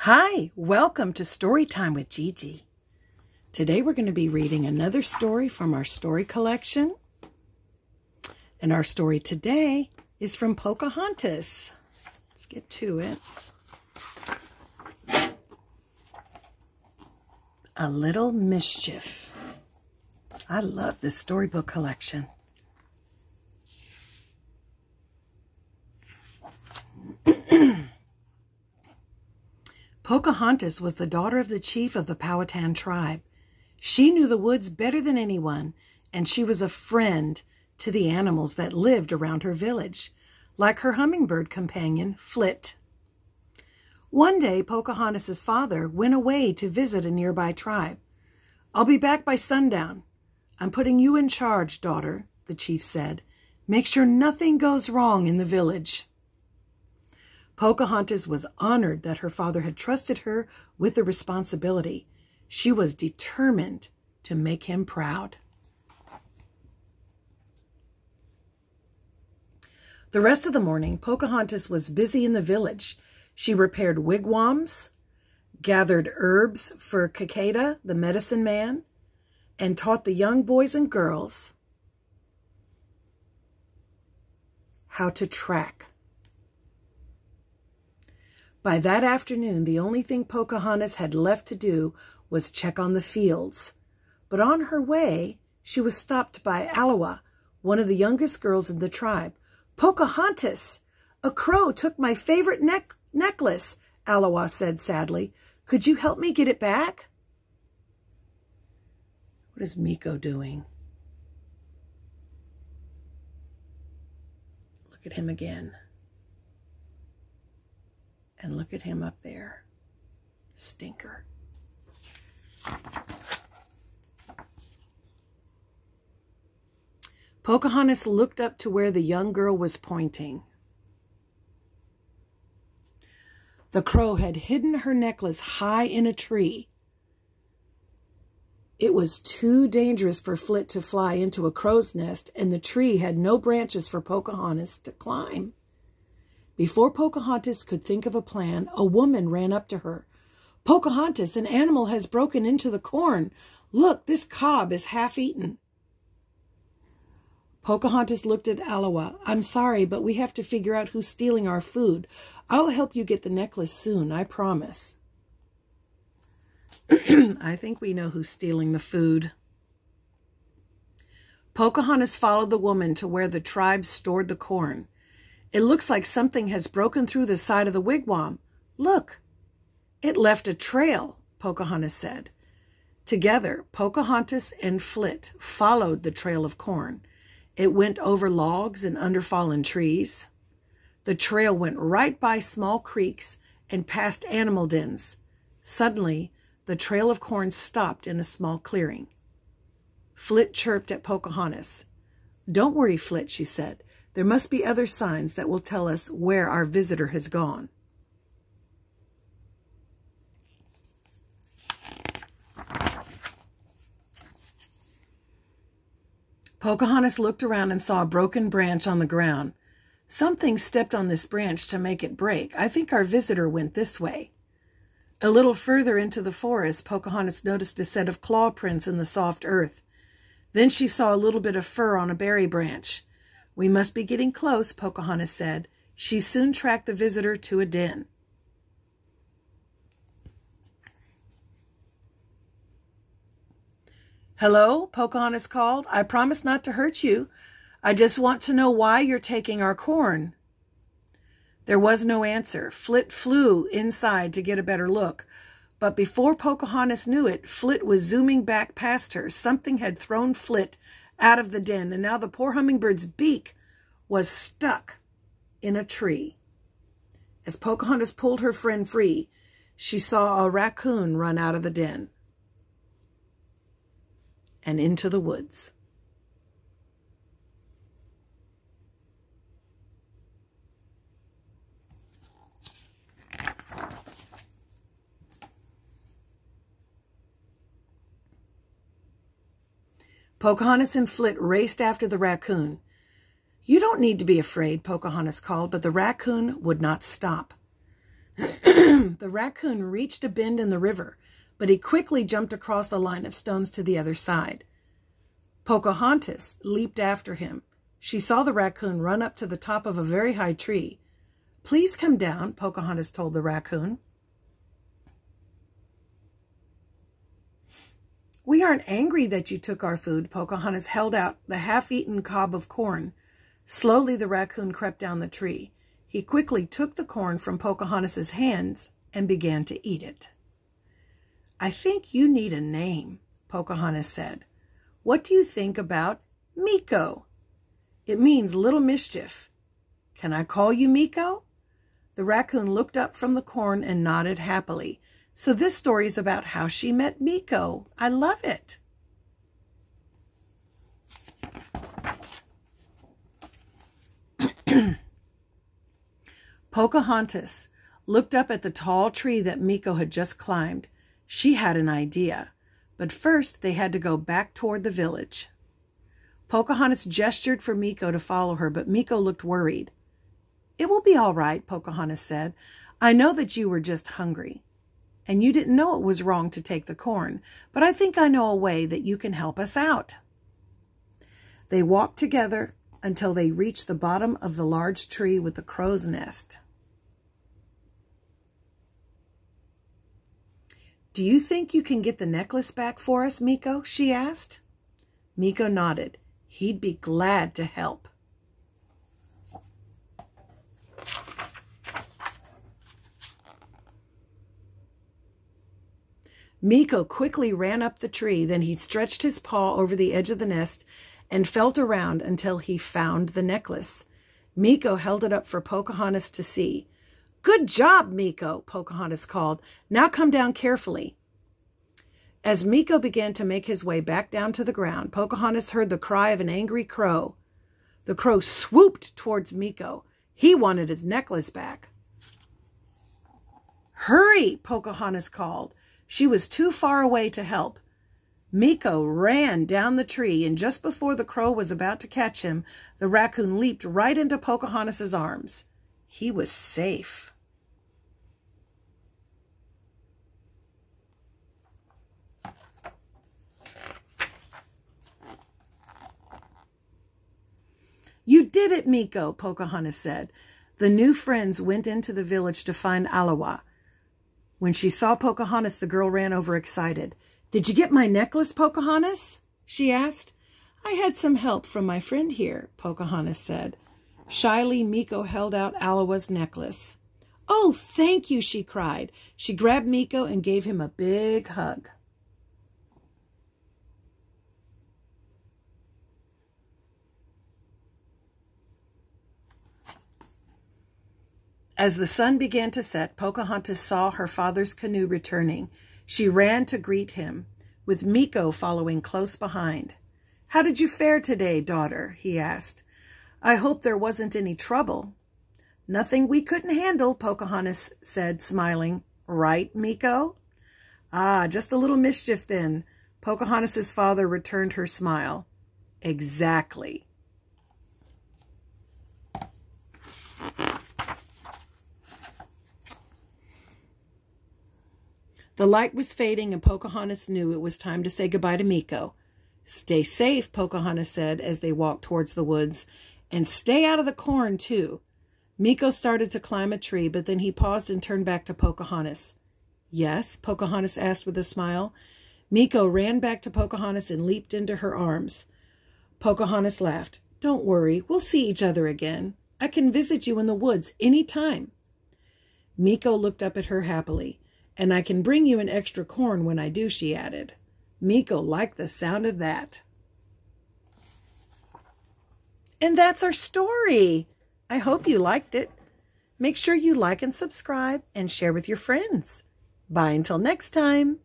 Hi, welcome to Storytime with Gigi. Today we're going to be reading another story from our story collection. And our story today is from Pocahontas. Let's get to it. A Little Mischief. I love this storybook collection. Pocahontas was the daughter of the chief of the Powhatan tribe. She knew the woods better than anyone, and she was a friend to the animals that lived around her village, like her hummingbird companion, Flit. One day, Pocahontas' father went away to visit a nearby tribe. "I'll be back by sundown. I'm putting you in charge, daughter," the chief said. "Make sure nothing goes wrong in the village." Pocahontas was honored that her father had trusted her with the responsibility. She was determined to make him proud. The rest of the morning, Pocahontas was busy in the village. She repaired wigwams, gathered herbs for Cicada, the medicine man, and taught the young boys and girls how to track. By that afternoon, the only thing Pocahontas had left to do was check on the fields. But on her way, she was stopped by Alowa, one of the youngest girls in the tribe. "Pocahontas, a crow took my favorite necklace," Alowa said sadly. "Could you help me get it back?" What is Meeko doing? Look at him again. And look at him up there. Stinker. Pocahontas looked up to where the young girl was pointing. The crow had hidden her necklace high in a tree. It was too dangerous for Flit to fly into a crow's nest, and the tree had no branches for Pocahontas to climb. Before Pocahontas could think of a plan, a woman ran up to her. "Pocahontas, an animal has broken into the corn. Look, this cob is half eaten." Pocahontas looked at Alowa. "I'm sorry, but we have to figure out who's stealing our food. I'll help you get the necklace soon, I promise." I think we know who's stealing the food. Pocahontas followed the woman to where the tribe stored the corn. "It looks like something has broken through the side of the wigwam. Look, it left a trail," Pocahontas said. Together, Pocahontas and Flit followed the trail of corn. It went over logs and under fallen trees. The trail went right by small creeks and past animal dens. Suddenly, the trail of corn stopped in a small clearing. Flit chirped at Pocahontas. "Don't worry, Flit," she said. "There must be other signs that will tell us where our visitor has gone." Pocahontas looked around and saw a broken branch on the ground. "Something stepped on this branch to make it break. I think our visitor went this way." A little further into the forest, Pocahontas noticed a set of claw prints in the soft earth. Then she saw a little bit of fur on a berry branch. "We must be getting close," Pocahontas said. She soon tracked the visitor to a den. "Hello," Pocahontas called. "I promise not to hurt you. I just want to know why you're taking our corn." There was no answer. Flit flew inside to get a better look. But before Pocahontas knew it, Flit was zooming back past her. Something had thrown Flit out of the den, and now the poor hummingbird's beak was stuck in a tree. As Pocahontas pulled her friend free, she saw a raccoon run out of the den and into the woods. Pocahontas and Flit raced after the raccoon. "You don't need to be afraid," Pocahontas called, but the raccoon would not stop. The raccoon reached a bend in the river, but he quickly jumped across the line of stones to the other side. Pocahontas leaped after him. She saw the raccoon run up to the top of a very high tree. "Please come down," Pocahontas told the raccoon. "We aren't angry that you took our food." Pocahontas held out the half-eaten cob of corn. Slowly, the raccoon crept down the tree. He quickly took the corn from Pocahontas's hands and began to eat it. "I think you need a name," Pocahontas said. "What do you think about Meeko? It means little mischief. Can I call you Meeko?" The raccoon looked up from the corn and nodded happily. So this story is about how she met Meeko. I love it. Pocahontas looked up at the tall tree that Meeko had just climbed. She had an idea, but first they had to go back toward the village. Pocahontas gestured for Meeko to follow her, but Meeko looked worried. "It will be all right," Pocahontas said. "I know that you were just hungry, and you didn't know it was wrong to take the corn, but I think I know a way that you can help us out." They walked together until they reached the bottom of the large tree with the crow's nest. "Do you think you can get the necklace back for us, Meeko?" she asked. Meeko nodded. He'd be glad to help. Meeko quickly ran up the tree. Then he stretched his paw over the edge of the nest and felt around until he found the necklace. Meeko held it up for Pocahontas to see. "Good job, Meeko," Pocahontas called. "Now come down carefully." As Meeko began to make his way back down to the ground, Pocahontas heard the cry of an angry crow. The crow swooped towards Meeko. He wanted his necklace back. "Hurry," Pocahontas called. She was too far away to help. Meeko ran down the tree, and just before the crow was about to catch him, the raccoon leaped right into Pocahontas's arms. He was safe. "You did it, Meeko," Pocahontas said. The new friends went into the village to find Aliwa. When she saw Pocahontas, the girl ran over excited. "Did you get my necklace, Pocahontas?" she asked. "I had some help from my friend here," Pocahontas said. Shyly, Meeko held out Aliwa's necklace. "Oh, thank you," she cried. She grabbed Meeko and gave him a big hug. As the sun began to set, Pocahontas saw her father's canoe returning. She ran to greet him, with Meeko following close behind. "How did you fare today, daughter?" he asked. "I hope there wasn't any trouble." "Nothing we couldn't handle," Pocahontas said, smiling. "Right, Meeko?" "Ah, just a little mischief then." Pocahontas's father returned her smile. "Exactly." The light was fading, and Pocahontas knew it was time to say goodbye to Meeko. "Stay safe," Pocahontas said as they walked towards the woods. "And stay out of the corn, too." Meeko started to climb a tree, but then he paused and turned back to Pocahontas. "Yes?" Pocahontas asked with a smile. Meeko ran back to Pocahontas and leaped into her arms. Pocahontas laughed. "Don't worry, we'll see each other again. I can visit you in the woods any time." Meeko looked up at her happily. "And I can bring you an extra corn when I do," she added. Meeko liked the sound of that. And that's our story. I hope you liked it. Make sure you like and subscribe and share with your friends. Bye until next time.